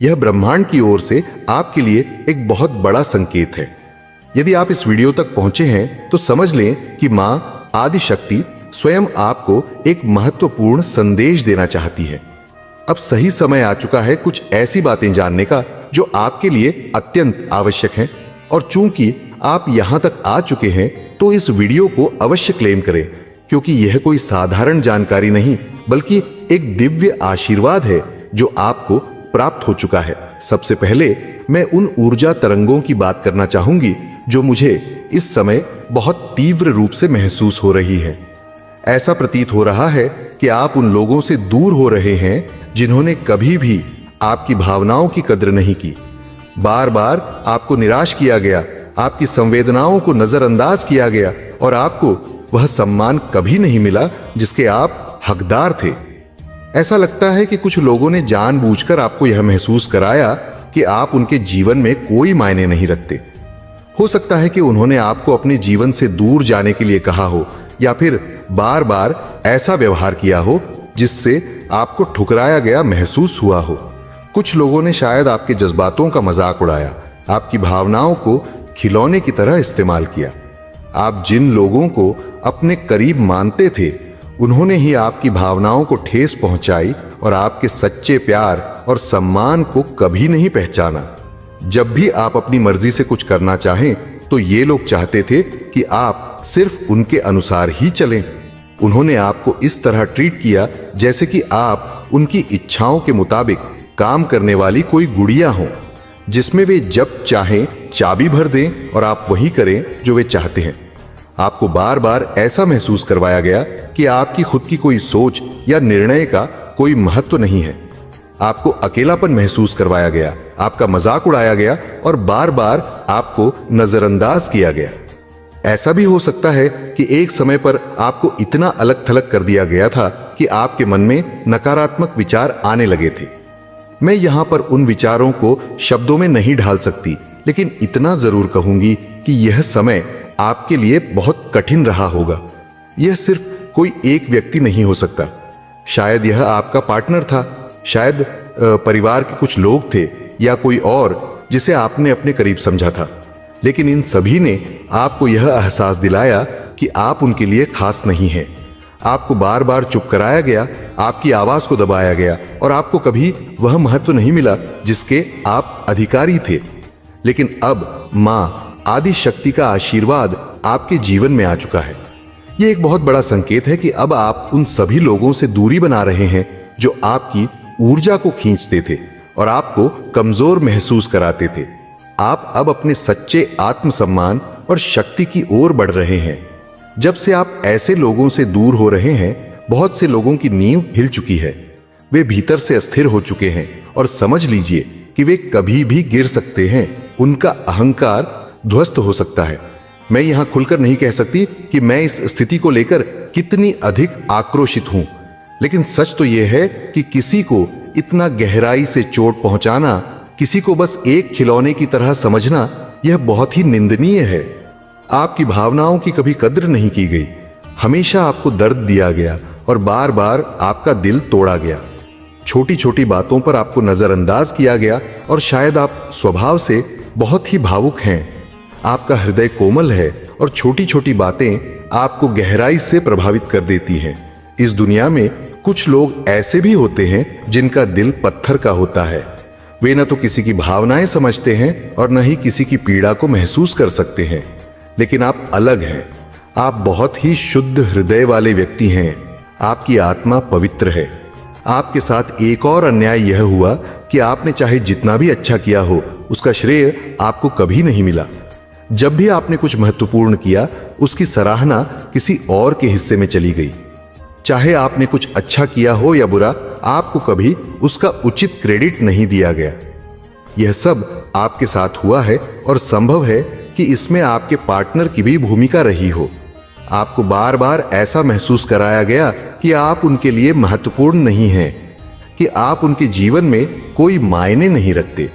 यह ब्रह्मांड की ओर से आपके लिए एक बहुत बड़ा संकेत है। यदि आप इस वीडियो तक पहुंचे हैं तो समझ लें कि मां आदि शक्ति स्वयं आपको एक महत्वपूर्ण संदेश देना चाहती है। अब सही समय आ चुका है कुछ ऐसी बातें जानने का जो आपके लिए अत्यंत आवश्यक हैं, और चूंकि आप यहां तक आ चुके हैं तो इस वीडियो को अवश्य क्लेम करें, क्योंकि यह कोई साधारण जानकारी नहीं बल्कि एक दिव्य आशीर्वाद है जो आपको प्राप्त हो चुका है। सबसे पहले मैं उन ऊर्जा तरंगों की बात करना चाहूंगी जो मुझे इस समय बहुत तीव्र रूप से महसूस हो रही है। ऐसा प्रतीत हो रहा है कि आप उन लोगों से दूर हो रहे हैं जिन्होंने कभी भी आपकी भावनाओं की कद्र नहीं की। बार बार आपको निराश किया गया, आपकी संवेदनाओं को नजरअंदाज किया गया और आपको वह सम्मान कभी नहीं मिला जिसके आप हकदार थे। ऐसा लगता है कि कुछ लोगों ने जानबूझकर आपको यह महसूस कराया कि आप उनके जीवन में कोई मायने नहीं रखते। हो सकता है कि उन्होंने आपको अपने जीवन से दूर जाने के लिए कहा हो, या फिर बार बार ऐसा व्यवहार किया हो जिससे आपको ठुकराया गया महसूस हुआ हो। कुछ लोगों ने शायद आपके जज्बातों का मजाक उड़ाया, आपकी भावनाओं को खिलौने की तरह इस्तेमाल किया। आप जिन लोगों को अपने करीब मानते थे उन्होंने ही आपकी भावनाओं को ठेस पहुंचाई और आपके सच्चे प्यार और सम्मान को कभी नहीं पहचाना। जब भी आप अपनी मर्जी से कुछ करना चाहें तो ये लोग चाहते थे कि आप सिर्फ उनके अनुसार ही चलें। उन्होंने आपको इस तरह ट्रीट किया जैसे कि आप उनकी इच्छाओं के मुताबिक काम करने वाली कोई गुड़िया हो, जिसमें वे जब चाहें चाबी भर दें और आप वही करें जो वे चाहते हैं। आपको बार बार ऐसा महसूस करवाया गया कि आपकी खुद की कोई सोच या निर्णय का कोई महत्व नहीं है। आपको अकेलापन महसूस करवाया गया, आपका मजाक उड़ाया गया और बार बार आपको नजरअंदाज किया गया। ऐसा भी हो सकता है कि एक समय पर आपको इतना अलग थलग कर दिया गया था कि आपके मन में नकारात्मक विचार आने लगे थे। मैं यहां पर उन विचारों को शब्दों में नहीं ढाल सकती, लेकिन इतना जरूर कहूंगी कि यह समय आपके लिए बहुत कठिन रहा होगा। यह सिर्फ कोई एक व्यक्ति नहीं हो सकता। शायद यह आपका पार्टनर था, शायद परिवार के कुछ लोग थे, या कोई और जिसे आपने अपने करीब समझा था। लेकिन इन सभी ने आपको यह एहसास दिलाया कि आप उनके लिए खास नहीं हैं। आपको बार बार चुप कराया गया, आपकी आवाज को दबाया गया और आपको कभी वह महत्व नहीं मिला जिसके आप अधिकारी थे। लेकिन अब मां आदि शक्ति का आशीर्वाद आपके जीवन में आ चुका है। यह एक बहुत बड़ा संकेत है कि अब आप उन सभी लोगों से दूरी बना रहे हैं जो आपकी ऊर्जा को खींचते थे और आपको कमजोर महसूस कराते थे। आप अब अपने सच्चे आत्मसम्मान और शक्ति की ओर बढ़ रहे हैं। जब से आप ऐसे लोगों से दूर हो रहे हैं, बहुत से लोगों की नींव हिल चुकी है। वे भीतर से अस्थिर हो चुके हैं और समझ लीजिए कि वे कभी भी गिर सकते हैं। उनका अहंकार ध्वस्त हो सकता है। मैं यहां खुलकर नहीं कह सकती कि मैं इस स्थिति को लेकर कितनी अधिक आक्रोशित हूं, लेकिन सच तो यह है कि किसी को इतना गहराई से चोट पहुंचाना, किसी को बस एक खिलौने की तरह समझना, यह बहुत ही निंदनीय है। आपकी भावनाओं की कभी कद्र नहीं की गई। हमेशा आपको दर्द दिया गया और बार बार आपका दिल तोड़ा गया। छोटी छोटी बातों पर आपको नजरअंदाज किया गया और शायद आप स्वभाव से बहुत ही भावुक हैं। आपका हृदय कोमल है और छोटी छोटी बातें आपको गहराई से प्रभावित कर देती हैं। इस दुनिया में कुछ लोग ऐसे भी होते हैं जिनका दिल पत्थर का होता है। वे न तो किसी की भावनाएं समझते हैं और न ही किसी की पीड़ा को महसूस कर सकते हैं। लेकिन आप अलग हैं। आप बहुत ही शुद्ध हृदय वाले व्यक्ति हैं। आपकी आत्मा पवित्र है। आपके साथ एक और अन्याय यह हुआ कि आपने चाहे जितना भी अच्छा किया हो, उसका श्रेय आपको कभी नहीं मिला। जब भी आपने कुछ महत्वपूर्ण किया, उसकी सराहना किसी और के हिस्से में चली गई। चाहे आपने कुछ अच्छा किया हो या बुरा, आपको कभी उसका उचित क्रेडिट नहीं दिया गया। यह सब आपके साथ हुआ है और संभव है कि इसमें आपके पार्टनर की भी भूमिका रही हो। आपको बार बार ऐसा महसूस कराया गया कि आप उनके लिए महत्वपूर्ण नहीं हैं, कि आप उनके जीवन में कोई मायने नहीं रखते।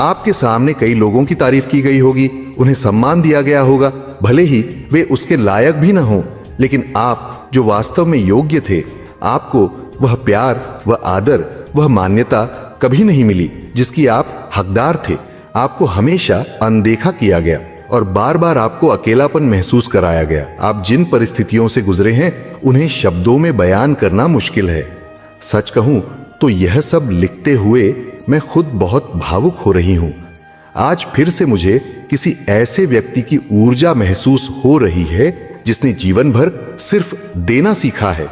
आपके सामने कई लोगों की तारीफ की गई होगी, उन्हें सम्मान दिया गया होगा, भले ही वे उसके लायक भी न हो, लेकिन आप जो वास्तव में योग्य थे, आपको वह प्यार, वह आदर, वह मान्यता कभी नहीं मिली जिसकी आप हकदार थे। आपको हमेशा अनदेखा किया गया और बार बार आपको अकेलापन महसूस कराया गया। आप जिन परिस्थितियों से गुजरे हैं उन्हें शब्दों में बयान करना मुश्किल है। सच कहूं तो यह सब लिखते हुए मैं खुद बहुत भावुक हो रही हूं। आज फिर से मुझे किसी ऐसे व्यक्ति की ऊर्जा महसूस हो रही है जिसने जीवन भर सिर्फ देना सीखा है,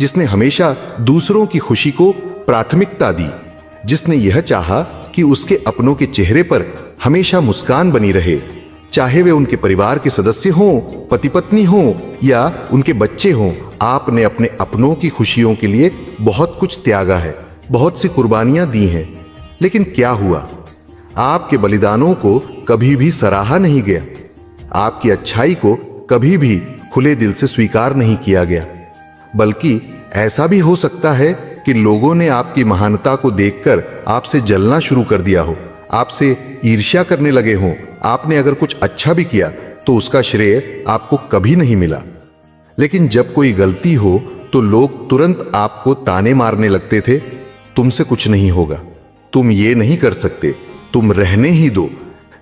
जिसने हमेशा दूसरों की खुशी को प्राथमिकता दी, जिसने यह चाहा कि उसके अपनों के चेहरे पर हमेशा मुस्कान बनी रहे, चाहे वे उनके परिवार के सदस्य हों, पति पत्नी हों या उनके बच्चे हों। आपने अपने अपनों की खुशियों के लिए बहुत कुछ त्यागा है, बहुत सी कुर्बानियां दी हैं, लेकिन क्या हुआ? आपके बलिदानों को कभी भी सराहा नहीं गया। आपकी अच्छाई को कभी भी खुले दिल से स्वीकार नहीं किया गया। बल्कि ऐसा भी हो सकता है कि लोगों ने आपकी महानता को देखकर आपसे जलना शुरू कर दिया हो, आपसे ईर्ष्या करने लगे हों। आपने अगर कुछ अच्छा भी किया तो उसका श्रेय आपको कभी नहीं मिला। लेकिन जब कोई गलती हो तो लोग तुरंत आपको ताने मारने लगते थे, तुमसे कुछ नहीं होगा, तुम ये नहीं कर सकते, तुम रहने ही दो।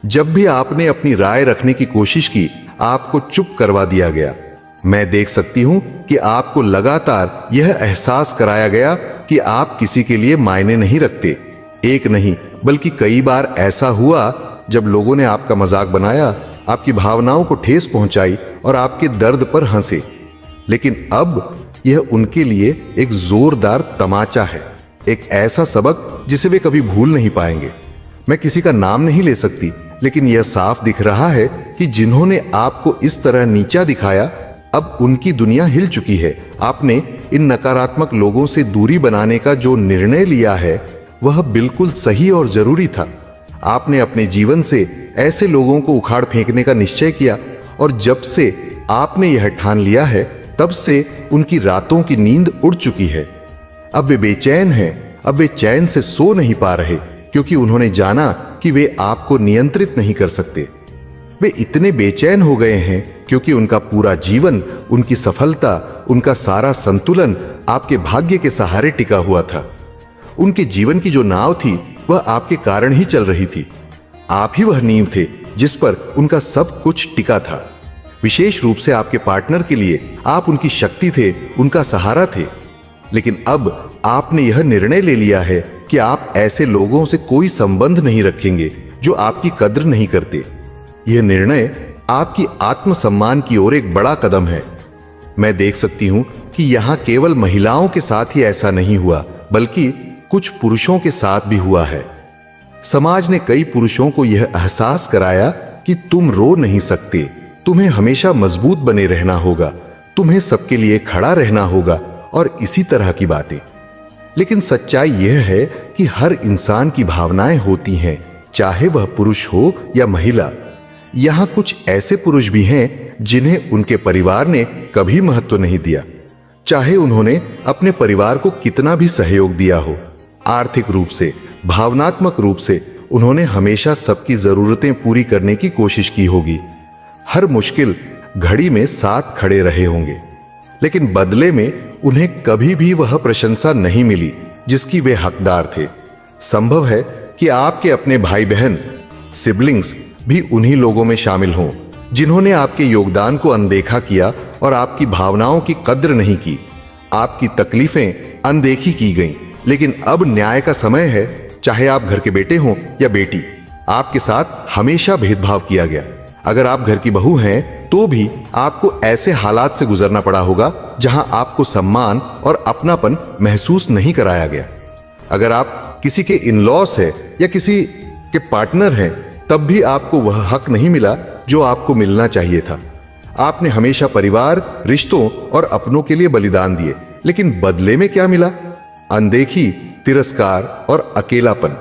जब भी आपने अपनी राय रखने की कोशिश की, आपको चुप करवा दिया गया। मैं देख सकती हूं कि आपको लगातार यह एहसास कराया गया कि आप किसी के लिए मायने नहीं रखते। एक नहीं बल्कि कई बार ऐसा हुआ जब लोगों ने आपका मजाक बनाया, आपकी भावनाओं को ठेस पहुंचाई और आपके दर्द पर हंसे। लेकिन अब यह उनके लिए एक जोरदार तमाचा है, एक ऐसा सबक जिसे वे कभी भूल नहीं पाएंगे। मैं किसी का नाम नहीं ले सकती, लेकिन यह साफ दिख रहा है कि जिन्होंने आपको इस तरह नीचा दिखाया, अब उनकी दुनिया हिल चुकी है। आपने इन नकारात्मक लोगों से दूरी बनाने का जो निर्णय लिया है वह बिल्कुल सही और जरूरी था। आपने अपने जीवन से ऐसे लोगों को उखाड़ फेंकने का निश्चय किया और जब से आपने यह ठान लिया है तब से उनकी रातों की नींद उड़ चुकी है। अब वे बेचैन हैं, अब वे चैन से सो नहीं पा रहे, क्योंकि उन्होंने जाना कि वे आपको नियंत्रित नहीं कर सकते। वे इतने बेचैन हो गए हैं क्योंकि उनका पूरा जीवन, उनकी सफलता, उनका सारा संतुलन आपके भाग्य के सहारे टिका हुआ था। उनके जीवन की जो नाव थी वह आपके कारण ही चल रही थी। आप ही वह नींव थे जिस पर उनका सब कुछ टिका था। विशेष रूप से आपके पार्टनर के लिए आप उनकी शक्ति थे, उनका सहारा थे। लेकिन अब आपने यह निर्णय ले लिया है कि आप ऐसे लोगों से कोई संबंध नहीं रखेंगे जो आपकी कद्र नहीं करते। यह निर्णय आपकी आत्मसम्मान की ओर एक बड़ा कदम है। मैं देख सकती हूं कि यहां केवल महिलाओं के साथ ही ऐसा नहीं हुआ, बल्कि कुछ पुरुषों के साथ भी हुआ है। समाज ने कई पुरुषों को यह एहसास कराया कि तुम रो नहीं सकते, तुम्हें हमेशा मजबूत बने रहना होगा, तुम्हें सबके लिए खड़ा रहना होगा और इसी तरह की बातें। लेकिन सच्चाई यह है कि हर इंसान की भावनाएं होती हैं, चाहे वह पुरुष हो या महिला। यहां कुछ ऐसे पुरुष भी हैं जिन्हें उनके परिवार ने कभी महत्व नहीं दिया, चाहे उन्होंने अपने परिवार को कितना भी सहयोग दिया हो। आर्थिक रूप से, भावनात्मक रूप से उन्होंने हमेशा सबकी जरूरतें पूरी करने की कोशिश की होगी, हर मुश्किल घड़ी में साथ खड़े रहे होंगे। लेकिन बदले में उन्हें कभी भी वह प्रशंसा नहीं मिली जिसकी वे हकदार थे। संभव है कि आपके अपने भाई बहन, सिबलिंग्स भी उन्हीं लोगों में शामिल हों जिन्होंने आपके योगदान को अनदेखा किया और आपकी भावनाओं की कद्र नहीं की। आपकी तकलीफें अनदेखी की गईं, लेकिन अब न्याय का समय है। चाहे आप घर के बेटे हों या बेटी, आपके साथ हमेशा भेदभाव किया गया। अगर आप घर की बहू हैं तो भी आपको ऐसे हालात से गुजरना पड़ा होगा जहां आपको सम्मान और अपनापन महसूस नहीं कराया गया। अगर आप किसी के इन-लॉस हैं या किसी के पार्टनर हैं, तब भी आपको वह हक नहीं मिला जो आपको मिलना चाहिए था। आपने हमेशा परिवार, रिश्तों और अपनों के लिए बलिदान दिए, लेकिन बदले में क्या मिला? अनदेखी, तिरस्कार और अकेलापन।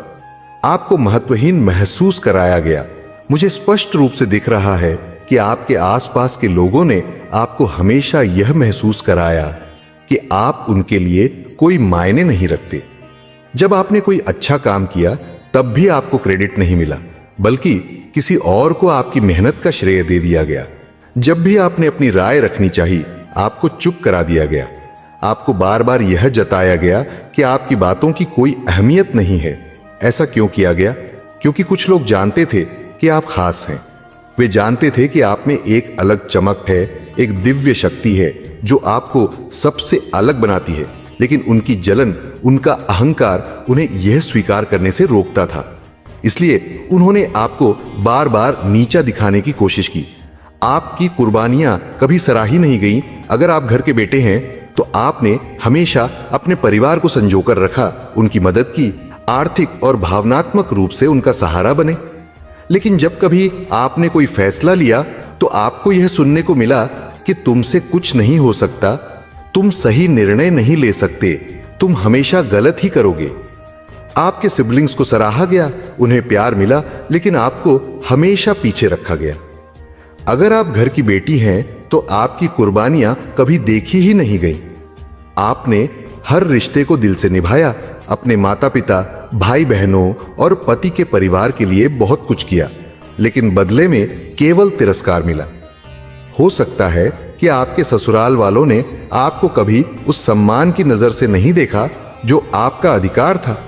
आपको महत्वहीन महसूस कराया गया। मुझे स्पष्ट रूप से दिख रहा है कि आपके आसपास के लोगों ने आपको हमेशा यह महसूस कराया कि आप उनके लिए कोई मायने नहीं रखते। जब आपने कोई अच्छा काम किया तब भी आपको क्रेडिट नहीं मिला, बल्कि किसी और को आपकी मेहनत का श्रेय दे दिया गया। जब भी आपने अपनी राय रखनी चाहिए, आपको चुप करा दिया गया। आपको बार बार यह जताया गया कि आपकी बातों की कोई अहमियत नहीं है। ऐसा क्यों किया गया? क्योंकि कुछ लोग जानते थे कि आप खास हैं। वे जानते थे कि आप में एक अलग चमक है, एक दिव्य शक्ति है जो आपको सबसे अलग बनाती है। लेकिन उनकी जलन, उनका अहंकार उन्हें यह स्वीकार करने से रोकता था। इसलिए उन्होंने आपको बार बार नीचा दिखाने की कोशिश की। आपकी कुर्बानियां कभी सराही नहीं गईं। अगर आप घर के बेटे हैं तो आपने हमेशा अपने परिवार को संजोकर रखा, उनकी मदद की, आर्थिक और भावनात्मक रूप से उनका सहारा बने। लेकिन जब कभी आपने कोई फैसला लिया तो आपको यह सुनने को मिला कि तुमसे कुछ नहीं हो सकता, तुम सही निर्णय नहीं ले सकते, तुम हमेशा गलत ही करोगे। आपके सिबलिंग्स को सराहा गया, उन्हें प्यार मिला, लेकिन आपको हमेशा पीछे रखा गया। अगर आप घर की बेटी हैं तो आपकी कुर्बानियां कभी देखी ही नहीं गई। आपने हर रिश्ते को दिल से निभाया, अपने माता पिता, भाई बहनों और पति के परिवार के लिए बहुत कुछ किया, लेकिन बदले में केवल तिरस्कार मिला। हो सकता है कि आपके ससुराल वालों ने आपको कभी उस सम्मान की नजर से नहीं देखा जो आपका अधिकार था।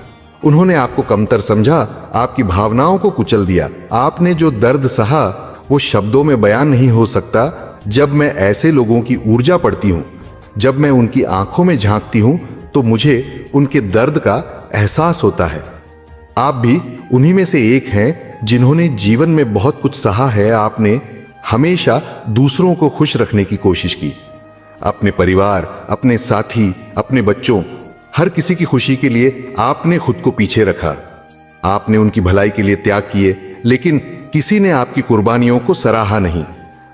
उन्होंने आपको कमतर समझा, आपकी भावनाओं को कुचल दिया। आपने जो दर्द सहा वो शब्दों में बयान नहीं हो सकता। जब मैं ऐसे लोगों की ऊर्जा पढ़ती हूं, जब मैं उनकी आंखों में झांकती हूं, तो मुझे उनके दर्द का एहसास होता है। आप भी उन्हीं में से एक हैं जिन्होंने जीवन में बहुत कुछ सहा है। आपने हमेशा दूसरों को खुश रखने की कोशिश की। अपने परिवार, अपने साथी, अपने बच्चों, हर किसी की खुशी के लिए आपने खुद को पीछे रखा। आपने उनकी भलाई के लिए त्याग किए, लेकिन किसी ने आपकी कुर्बानियों को सराहा नहीं,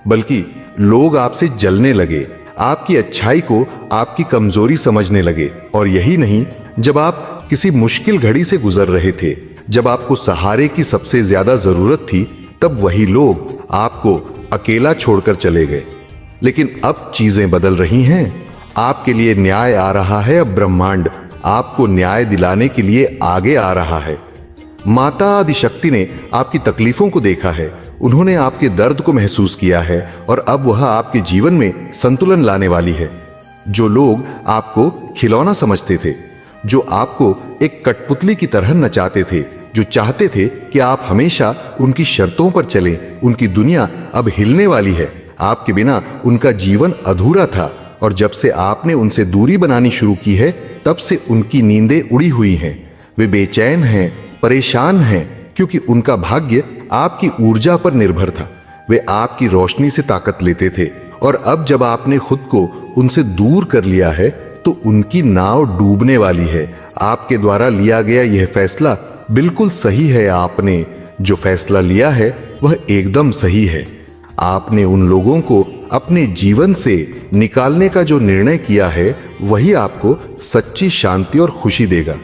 बल्कि लोग आपसे जलने लगे, आपकी अच्छाई को आपकी कमजोरी समझने लगे। और यही नहीं, जब आप किसी मुश्किल घड़ी से गुजर रहे थे, जब आपको सहारे की सबसे ज्यादा जरूरत थी, तब वही लोग आपको अकेला छोड़कर चले गए। लेकिन अब चीजें बदल रही हैं। आपके लिए न्याय आ रहा है। अब ब्रह्मांड आपको न्याय दिलाने के लिए आगे आ रहा है। माता आदिशक्ति ने आपकी तकलीफों को देखा है, उन्होंने आपके दर्द को महसूस किया है और अब वह आपके जीवन में संतुलन लाने वाली है। जो लोग आपको खिलौना समझते थे, जो आपको एक कठपुतली की तरह नचाते थे, जो चाहते थे कि आप हमेशा उनकी शर्तों पर चलें, उनकी दुनिया अब हिलने वाली है। आपके बिना उनका जीवन अधूरा था और जब से आपने उनसे दूरी बनानी शुरू की है, तब से उनकी नींदें उड़ी हुई हैं। वे बेचैन हैं, परेशान हैं, क्योंकि उनका भाग्य आपकी ऊर्जा पर निर्भर था। वे आपकी रोशनी से ताकत लेते थे और अब जब आपने खुद को उनसे दूर कर लिया है तो उनकी नाव डूबने वाली है। आपके द्वारा लिया गया यह फैसला बिल्कुल सही है। आपने जो फैसला लिया है वह एकदम सही है। आपने उन लोगों को अपने जीवन से निकालने का जो निर्णय किया है वही आपको सच्ची शांति और खुशी देगा।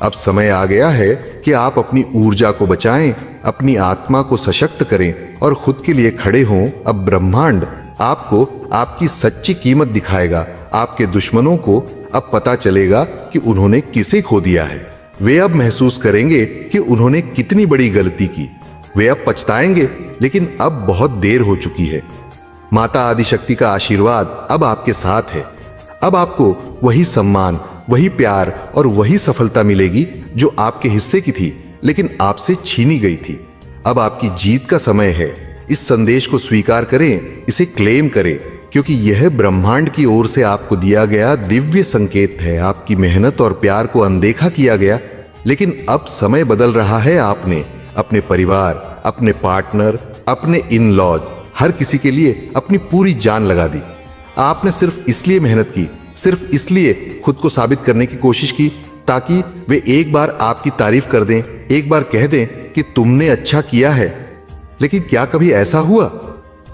अब समय आ गया है कि आप अपनी ऊर्जा को बचाएं, अपनी आत्मा को सशक्त करें और खुद के लिए खड़े हों। अब ब्रह्मांड आपको आपकी सच्ची कीमत दिखाएगा। आपके दुश्मनों को अब पता चलेगा कि उन्होंने किसे खो दिया है। वे अब महसूस करेंगे कि उन्होंने कितनी बड़ी गलती की। वे अब पछताएंगे, लेकिन अब बहुत देर हो चुकी है। माता आदिशक्ति का आशीर्वाद अब आपके साथ है। अब आपको वही सम्मान, वही प्यार और वही सफलता मिलेगी जो आपके हिस्से की थी, लेकिन आपसे छीनी गई थी। अब आपकी जीत का समय है। इस संदेश को स्वीकार करें, इसे क्लेम करें, क्योंकि यह ब्रह्मांड की ओर से आपको दिया गया दिव्य संकेत है। आपकी मेहनत और प्यार को अनदेखा किया गया, लेकिन अब समय बदल रहा है। आपने अपने परिवार, अपने पार्टनर, अपने इन लॉज, हर किसी के लिए अपनी पूरी जान लगा दी। आपने सिर्फ इसलिए मेहनत की, सिर्फ इसलिए खुद को साबित करने की कोशिश की ताकि वे एक बार आपकी तारीफ कर दें, एक बार कह दें कि तुमने अच्छा किया है। लेकिन क्या कभी ऐसा हुआ?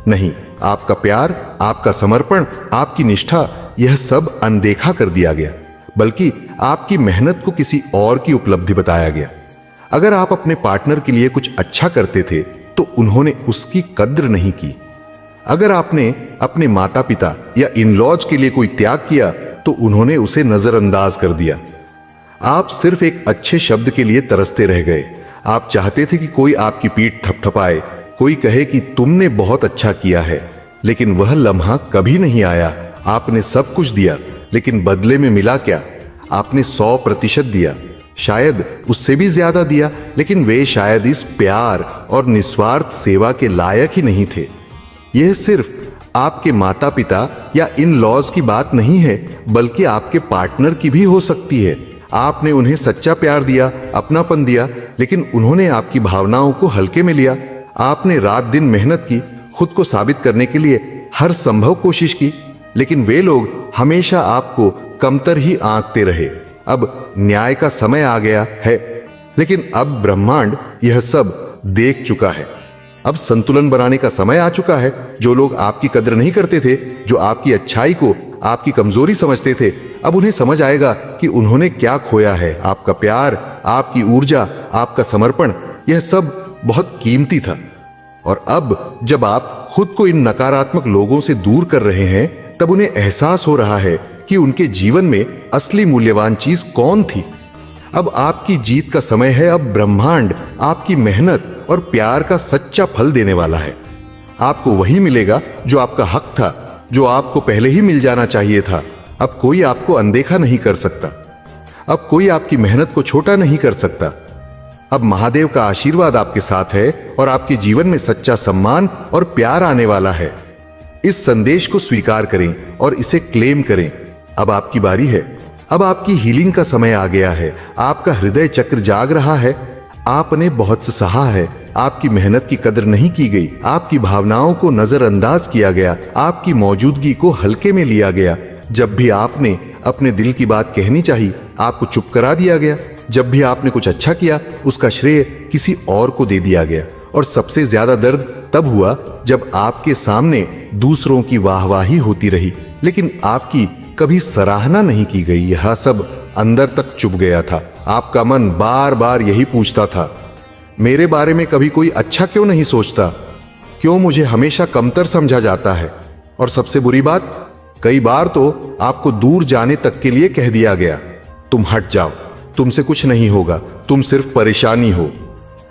नहीं। आपका प्यार, आपका समर्पण, आपकी निष्ठा, यह सब अनदेखा कर दिया गया, बल्कि आपकी मेहनत को किसी और की उपलब्धि बताया गया। अगर आप अपने पार्टनर के लिए कुछ अच्छा करते थे तो उन्होंने उसकी कद्र नहीं की। अगर आपने अपने माता पिता या इन-लॉज के लिए कोई त्याग किया तो उन्होंने उसे नजरअंदाज कर दिया। आप सिर्फ एक अच्छे शब्द के लिए तरसते रह गए। आप चाहते थे कि कोई आपकी पीठ थपथपाए, कोई कहे कि तुमने बहुत अच्छा किया है, लेकिन वह लम्हा कभी नहीं आया। आपने सब कुछ दिया, लेकिन बदले में मिला क्या? आपने 100% दिया, शायद उससे भी ज्यादा दिया, लेकिन वे शायद इस प्यार और निस्वार्थ सेवा के लायक ही नहीं थे। यह सिर्फ आपके माता पिता या इन लॉज की बात नहीं है, बल्कि आपके पार्टनर की भी हो सकती है। आपने उन्हें सच्चा प्यार दिया, अपनापन दिया, लेकिन उन्होंने आपकी भावनाओं को हल्के में लिया। आपने रात दिन मेहनत की, खुद को साबित करने के लिए हर संभव कोशिश की, लेकिन वे लोग हमेशा आपको कमतर ही आंकते रहे। अब न्याय का समय आ गया है, लेकिन अब ब्रह्मांड यह सब देख चुका है। अब संतुलन बनाने का समय आ चुका है। जो लोग आपकी कदर नहीं करते थे, जो आपकी अच्छाई को आपकी कमजोरी समझते थे, अब उन्हें समझ आएगा कि उन्होंने क्या खोया है। आपका प्यार, आपकी ऊर्जा, आपका समर्पण, यह सब बहुत कीमती था। और अब जब आप खुद को इन नकारात्मक लोगों से दूर कर रहे हैं, तब उन्हें एहसास हो रहा है कि उनके जीवन में असली मूल्यवान चीज कौन थी। अब आपकी जीत का समय है। अब ब्रह्मांड आपकी मेहनत और प्यार का सच्चा फल देने वाला है। आपको वही मिलेगा जो आपका हक था, जो आपको पहले ही मिल जाना चाहिए था। अब कोई आपको अनदेखा नहीं कर सकता। अब कोई आपकी मेहनत को छोटा नहीं कर सकता। अब महादेव का आशीर्वाद आपके साथ है और आपके जीवन में सच्चा सम्मान और प्यार आने वाला है। इस संदेश को स्वीकार करें और इसे क्लेम करें। अब आपकी बारी है। अब आपकी हीलिंग का समय आ गया है। आपका हृदय चक्र जाग रहा है। आपने बहुत सहा है। आपकी मेहनत की कदर नहीं की गई, आपकी भावनाओं को नजरअंदाज किया गया, आपकी मौजूदगी को हल्के में लिया गया। जब भी आपने अपने दिल की बात कहनी चाहिए, आपको चुप करा दिया गया। जब भी आपने कुछ अच्छा किया, उसका श्रेय किसी और को दे दिया गया। और सबसे ज्यादा दर्द तब हुआ जब आपके सामने दूसरों की वाहवाही होती रही, लेकिन आपकी कभी सराहना नहीं की गई। यह सब अंदर तक चुभ गया था। आपका मन बार बार यही पूछता था, मेरे बारे में कभी कोई अच्छा क्यों नहीं सोचता? क्यों मुझे हमेशा कमतर समझा जाता है? और सबसे बुरी बात, कई बार तो आपको दूर जाने तक के लिए कह दिया गया, तुम हट जाओ, तुमसे कुछ नहीं होगा, तुम सिर्फ परेशानी हो।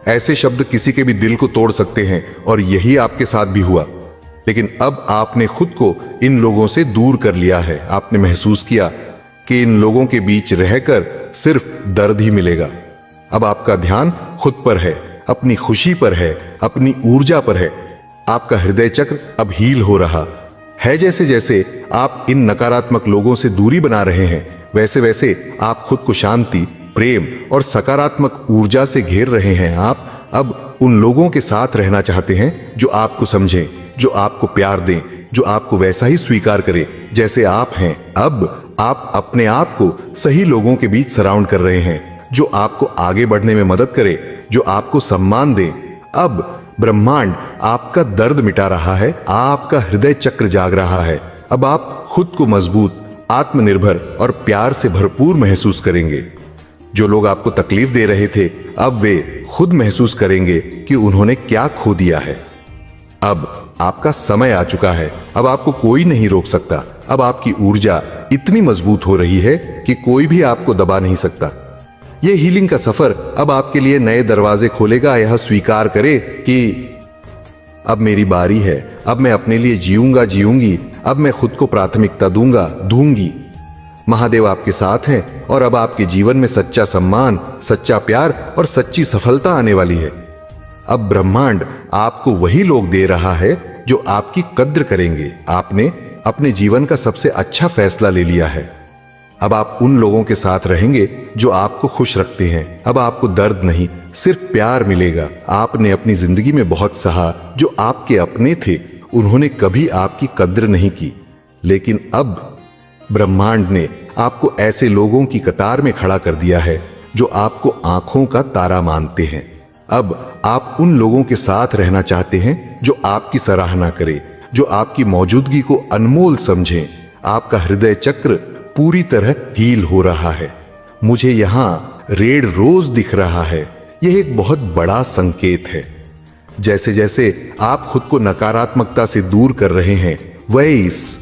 ऐसे शब्द किसी के भी दिल को तोड़ सकते हैं, और यही आपके साथ भी हुआ। लेकिन अब आपने खुद को इन लोगों से दूर कर लिया है। आपने महसूस किया कि इन लोगों के बीच रहकर सिर्फ दर्द ही मिलेगा। अब आपका ध्यान खुद पर है, अपनी खुशी पर है, अपनी ऊर्जा पर है। आपका हृदय चक्र अब हील हो रहा है। जैसे जैसे आप इन नकारात्मक लोगों से दूरी बना रहे हैं, वैसे वैसे आप खुद को शांति, प्रेम और सकारात्मक ऊर्जा से घेर रहे हैं। आप अब उन लोगों के साथ रहना चाहते हैं जो आपको समझें, जो आपको प्यार दें, जो आपको वैसा ही स्वीकार करें जैसे आप हैं। अब आप अपने आप को सही लोगों के बीच सराउंड कर रहे हैं, जो आपको आगे बढ़ने में मदद करे, जो आपको सम्मान दे। अब ब्रह्मांड आपका दर्द मिटा रहा है, आपका हृदय चक्र जाग रहा है। अब आप खुद को मजबूत, आत्मनिर्भर और प्यार से भरपूर महसूस करेंगे। जो लोग आपको तकलीफ दे रहे थे, अब वे खुद महसूस करेंगे कि उन्होंने क्या खो दिया है। अब आपका समय आ चुका है। अब आपको कोई नहीं रोक सकता। अब आपकी ऊर्जा इतनी मजबूत हो रही है कि कोई भी आपको दबा नहीं सकता। यह हीलिंग का सफर अब आपके लिए नए दरवाजे खोलेगा। यह स्वीकार करें कि अब मेरी बारी है। अब मैं अपने लिए जीऊंगा, जीऊंगी। अब मैं खुद को प्राथमिकता दूंगा, दूंगी। महादेव आपके साथ हैं और अब आपके जीवन में सच्चा सम्मान, सच्चा प्यार और सच्ची सफलता आने वाली है। अब ब्रह्मांड आपको वही लोग दे रहा है जो आपकी कद्र करेंगे। आपने अपने जीवन का सबसे अच्छा फैसला ले लिया है। अब आप उन लोगों के साथ रहेंगे जो आपको खुश रखते हैं। अब आपको दर्द नहीं, सिर्फ प्यार मिलेगा। आपने अपनी जिंदगी में बहुत सहा। जो आपके अपने थे, उन्होंने कभी आपकी कद्र नहीं की, लेकिन अब ब्रह्मांड ने आपको ऐसे लोगों की कतार में खड़ा कर दिया है जो आपको आंखों का तारा मानते हैं। अब आप उन लोगों के साथ रहना चाहते हैं जो आपकी सराहना करे, जो आपकी मौजूदगी को अनमोल समझें। आपका हृदय चक्र पूरी तरह हील हो रहा है। मुझे यहां रेड रोज दिख रहा है। यह एक बहुत बड़ा संकेत है। जैसे जैसे आप खुद को नकारात्मकता से दूर कर रहे हैं, वह इस